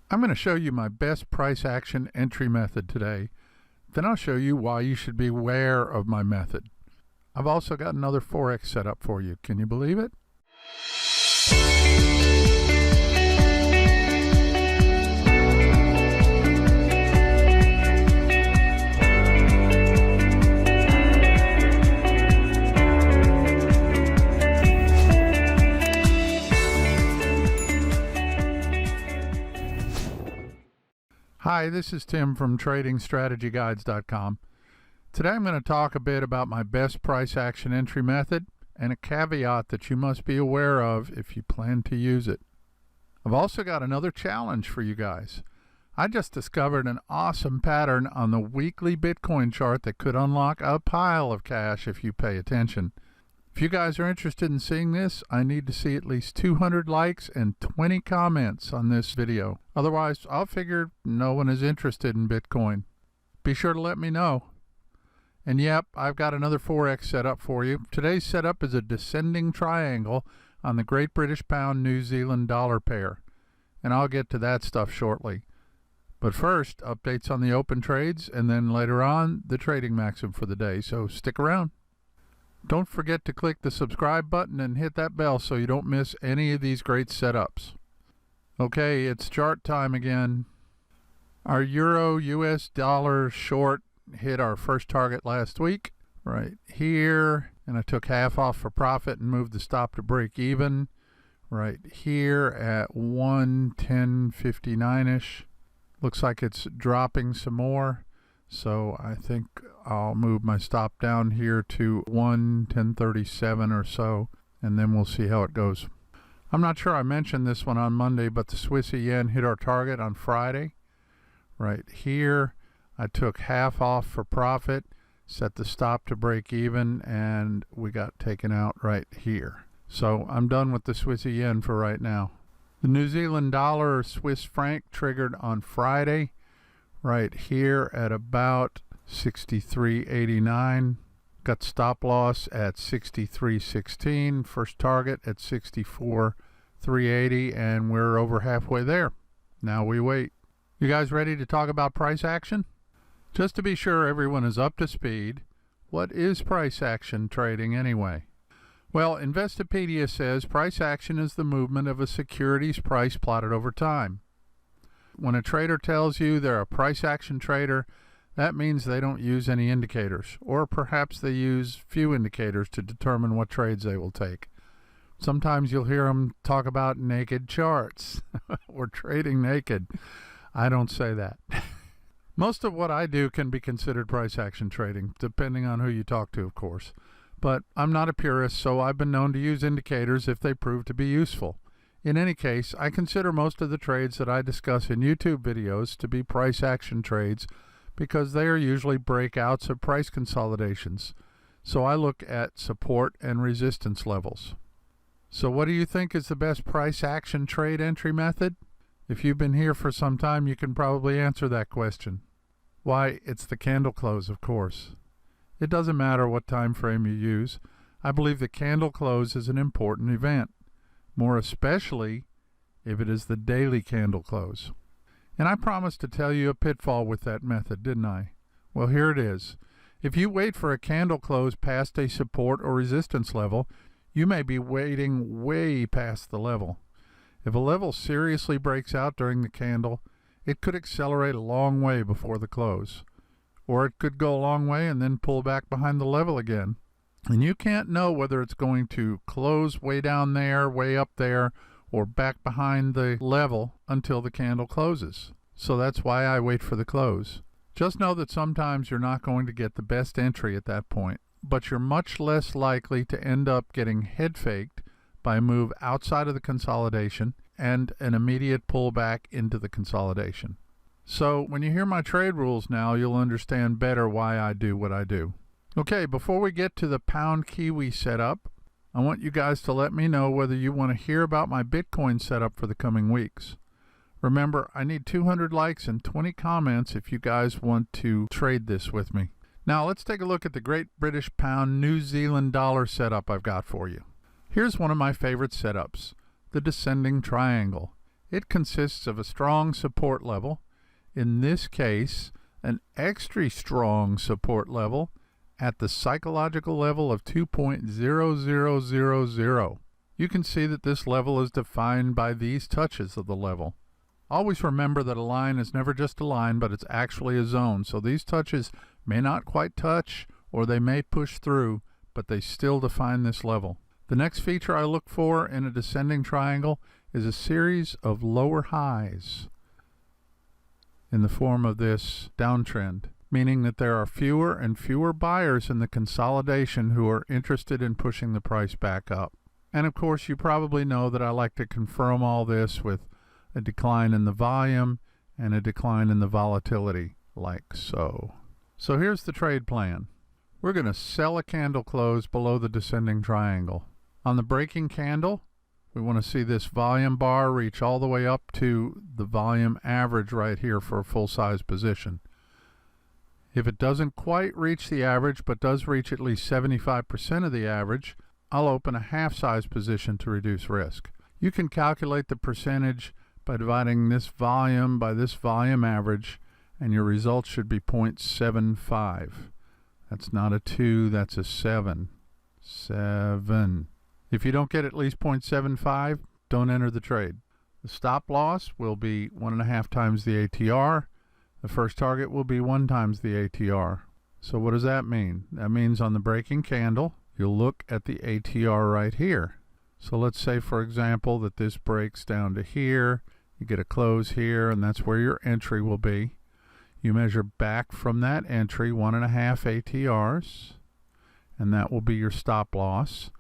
I'm going to show you my best price action entry method today. Then I'll show you why you should be aware of my method. I've also got another Forex set up for you. Can you believe it? Hi, this is Tim from TradingStrategyGuides.com. Today I'm going to talk a bit about my best price action entry method and a caveat that you must be aware of if you plan to use it. I've also got another challenge for you guys. I just discovered an awesome pattern on the weekly Bitcoin chart that could unlock a pile of cash if you pay attention. If you guys are interested in seeing this, I need to see at least 200 likes and 20 comments on this video. Otherwise, I'll figure no one is interested in Bitcoin. Be sure to let me know. And yep, I've got another Forex setup for you. Today's setup is a descending triangle on the Great British Pound New Zealand dollar pair. And I'll get to that stuff shortly. But first, updates on the open trades, and then later on, the trading maxim for the day. So stick around. Don't forget to click the subscribe button and hit that bell so you don't miss any of these great setups. Okay, it's chart time again. Our Euro US dollar short hit our first target last week, right here, and I took half off for profit and moved the stop to break even right here at 110.59ish. Looks like it's dropping some more. So I think I'll move my stop down here to 110.37 or so, and then we'll see how it goes. I'm not sure I mentioned this one on Monday, but the Swissy yen hit our target on Friday. Right here, I took half off for profit, set the stop to break even, and we got taken out right here. So I'm done with the Swissy yen for right now. The New Zealand dollar or Swiss franc triggered on Friday. Right here at about 63.89. Got stop loss at 63.16. First target at 64.380, and we're over halfway there. Now we wait. You guys ready to talk about price action? Just to be sure everyone is up to speed, what is price action trading anyway? Well, Investopedia says price action is the movement of a security's price plotted over time. When a trader tells you they're a price action trader, that means they don't use any indicators, or perhaps they use few indicators to determine what trades they will take. Sometimes you'll hear them talk about naked charts or trading naked. I don't say that. Most of what I do can be considered price action trading, depending on who you talk to, of course. But I'm not a purist, so I've been known to use indicators if they prove to be useful. In any case, I consider most of the trades that I discuss in YouTube videos to be price action trades because they are usually breakouts of price consolidations. So I look at support and resistance levels. So what do you think is the best price action trade entry method? If you've been here for some time, you can probably answer that question. Why, it's the candle close, of course. It doesn't matter what time frame you use. I believe the candle close is an important event. More especially if it is the daily candle close. And I promised to tell you a pitfall with that method, didn't I? Well, here it is. If you wait for a candle close past a support or resistance level, you may be waiting way past the level. If a level seriously breaks out during the candle, it could accelerate a long way before the close. Or it could go a long way and then pull back behind the level again. And you can't know whether it's going to close way down there, way up there, or back behind the level until the candle closes. So that's why I wait for the close. Just know that sometimes you're not going to get the best entry at that point, but you're much less likely to end up getting head faked by a move outside of the consolidation and an immediate pullback into the consolidation. So when you hear my trade rules now, you'll understand better why I do what I do. Okay, before we get to the pound Kiwi setup, I want you guys to let me know whether you want to hear about my Bitcoin setup for the coming weeks. Remember, I need 200 likes and 20 comments if you guys want to trade this with me. Now let's take a look at the Great British Pound New Zealand dollar setup I've got for you. Here's one of my favorite setups, the descending triangle. It consists of a strong support level, in this case an extra strong support level at the psychological level of 2.0000. You can see that this level is defined by these touches of the level. Always remember that a line is never just a line, but it's actually a zone. So these touches may not quite touch, or they may push through, but they still define this level. The next feature I look for in a descending triangle is a series of lower highs in the form of this downtrend, meaning that there are fewer and fewer buyers in the consolidation who are interested in pushing the price back up. And of course, you probably know that I like to confirm all this with a decline in the volume and a decline in the volatility, like so. So here's the trade plan. We're going to sell a candle close below the descending triangle. On the breaking candle, we want to see this volume bar reach all the way up to the volume average right here for a full-size position. If it doesn't quite reach the average, but does reach at least 75% of the average, I'll open a half-size position to reduce risk. You can calculate the percentage by dividing this volume by this volume average, and your result should be 0.75. That's not a 2, that's a 7. 7. If you don't get at least 0.75, don't enter the trade. The stop loss will be 1.5 times the ATR. The first target will be 1 times the ATR. So what does that mean? That means on the breaking candle, you'll look at the ATR right here. So let's say, for example, that this breaks down to here. You get a close here, and that's where your entry will be. You measure back from that entry 1.5 ATRs, and that will be your stop loss.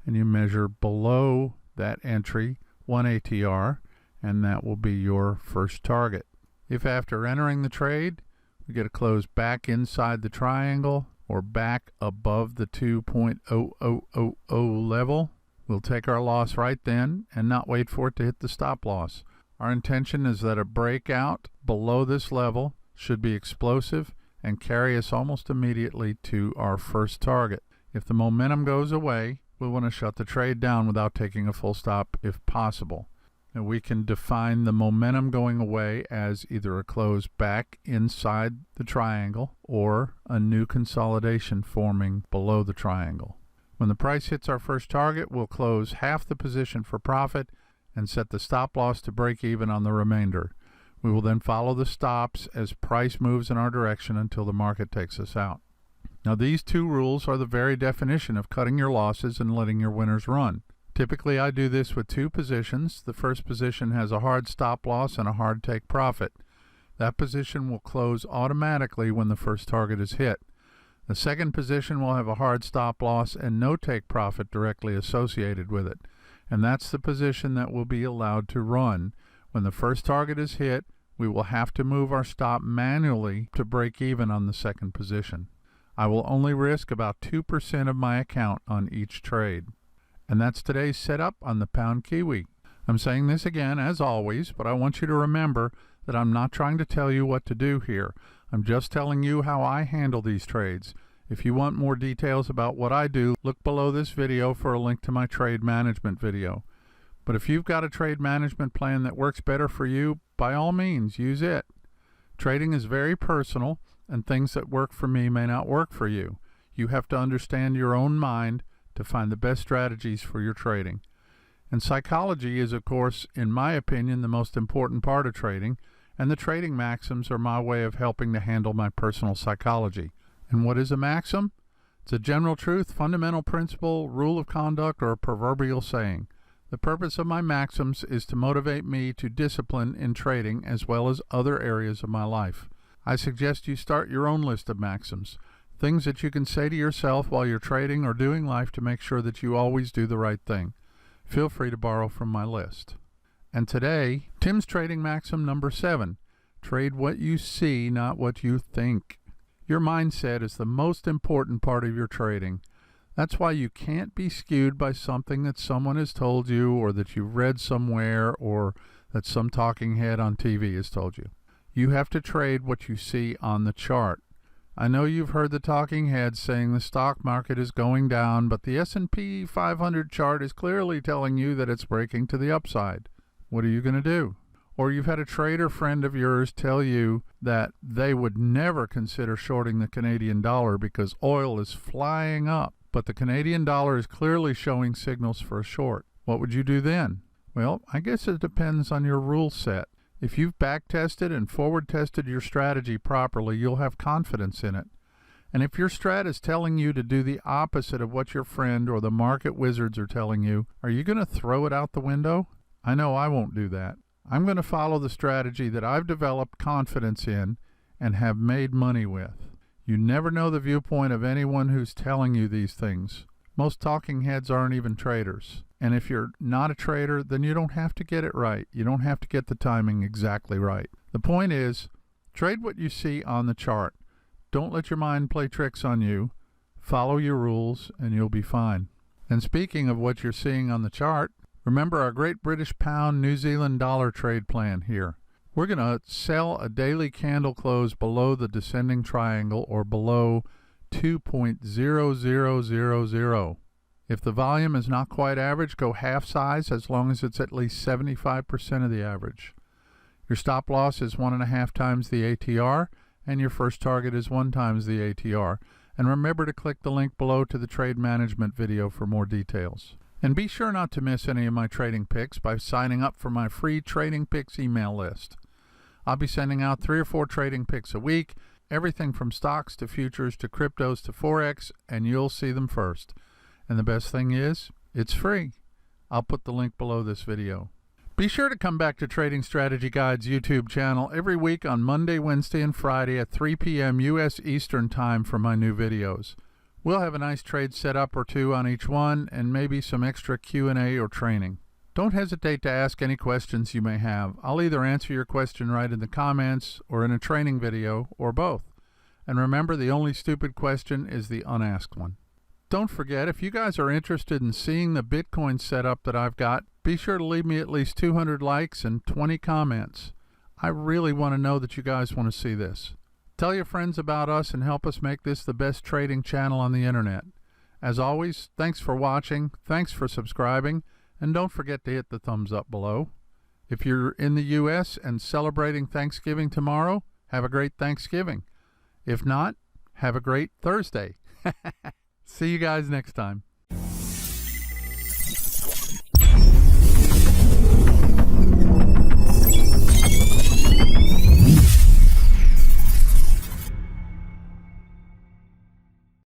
And you measure below that entry 1 ATR, and that will be your first target. If after entering the trade, we get a close back inside the triangle or back above the 2.0000 level, we'll take our loss right then and not wait for it to hit the stop loss. Our intention is that a breakout below this level should be explosive and carry us almost immediately to our first target. If the momentum goes away, we'll want to shut the trade down without taking a full stop if possible. And we can define the momentum going away as either a close back inside the triangle or a new consolidation forming below the triangle. When the price hits our first target, we'll close half the position for profit and set the stop loss to break even on the remainder. We will then follow the stops as price moves in our direction until the market takes us out. Now these two rules are the very definition of cutting your losses and letting your winners run. Typically I do this with 2 positions. The first position has a hard stop loss and a hard take profit. That position will close automatically when the first target is hit. The second position will have a hard stop loss and no take profit directly associated with it. And that's the position that will be allowed to run. When the first target is hit, we will have to move our stop manually to break even on the second position. I will only risk about 2% of my account on each trade. And that's today's setup on the Pound Kiwi. I'm saying this again as always, but I want you to remember that I'm not trying to tell you what to do here. I'm just telling you how I handle these trades. If you want more details about what I do, look below this video for a link to my trade management video. But if you've got a trade management plan that works better for you, by all means, use it. Trading is very personal, and things that work for me may not work for you. You have to understand your own mind to find the best strategies for your trading. And psychology is, of course, in my opinion, the most important part of trading, and the trading maxims are my way of helping to handle my personal psychology. And what is a maxim? It's a general truth, fundamental principle, rule of conduct, or a proverbial saying. The purpose of my maxims is to motivate me to discipline in trading as well as other areas of my life. I suggest you start your own list of maxims, things that you can say to yourself while you're trading or doing life to make sure that you always do the right thing. Feel free to borrow from my list. And today, Tim's trading maxim number 7, trade what you see, not what you think. Your mindset is the most important part of your trading. That's why you can't be skewed by something that someone has told you or that you've read somewhere or that some talking head on TV has told you. You have to trade what you see on the chart. I know you've heard the talking heads saying the stock market is going down, but the S&P 500 chart is clearly telling you that it's breaking to the upside. What are you going to do? Or you've had a trader friend of yours tell you that they would never consider shorting the Canadian dollar because oil is flying up, but the Canadian dollar is clearly showing signals for a short. What would you do then? Well, I guess it depends on your rule set. If you've back-tested and forward-tested your strategy properly, you'll have confidence in it. And if your strat is telling you to do the opposite of what your friend or the market wizards are telling you, are you going to throw it out the window? I know I won't do that. I'm going to follow the strategy that I've developed confidence in and have made money with. You never know the viewpoint of anyone who's telling you these things. Most talking heads aren't even traders. And if you're not a trader, then you don't have to get it right. You don't have to get the timing exactly right. The point is, trade what you see on the chart. Don't let your mind play tricks on you. Follow your rules and you'll be fine. And speaking of what you're seeing on the chart, remember our Great British Pound New Zealand dollar trade plan here. We're going to sell a daily candle close below the descending triangle or below 2.0000. If the volume is not quite average, go half size as long as it's at least 75% of the average. Your stop loss is 1.5 times the ATR, and your first target is 1 times the ATR. And remember to click the link below to the trade management video for more details. And be sure not to miss any of my trading picks by signing up for my free Trading Picks email list. I'll be sending out 3 or 4 trading picks a week, everything from stocks to futures to cryptos to Forex, and you'll see them first. And the best thing is, it's free. I'll put the link below this video. Be sure to come back to Trading Strategy Guide's YouTube channel every week on Monday, Wednesday, and Friday at 3 p.m. U.S. Eastern Time for my new videos. We'll have a nice trade setup or two on each one and maybe some extra Q&A or training. Don't hesitate to ask any questions you may have. I'll either answer your question right in the comments or in a training video or both. And remember, the only stupid question is the unasked one. Don't forget, if you guys are interested in seeing the Bitcoin setup that I've got, be sure to leave me at least 200 likes and 20 comments. I really want to know that you guys want to see this. Tell your friends about us and help us make this the best trading channel on the internet. As always, thanks for watching, thanks for subscribing, and don't forget to hit the thumbs up below. If you're in the U.S. and celebrating Thanksgiving tomorrow, have a great Thanksgiving. If not, have a great Thursday. See you guys next time.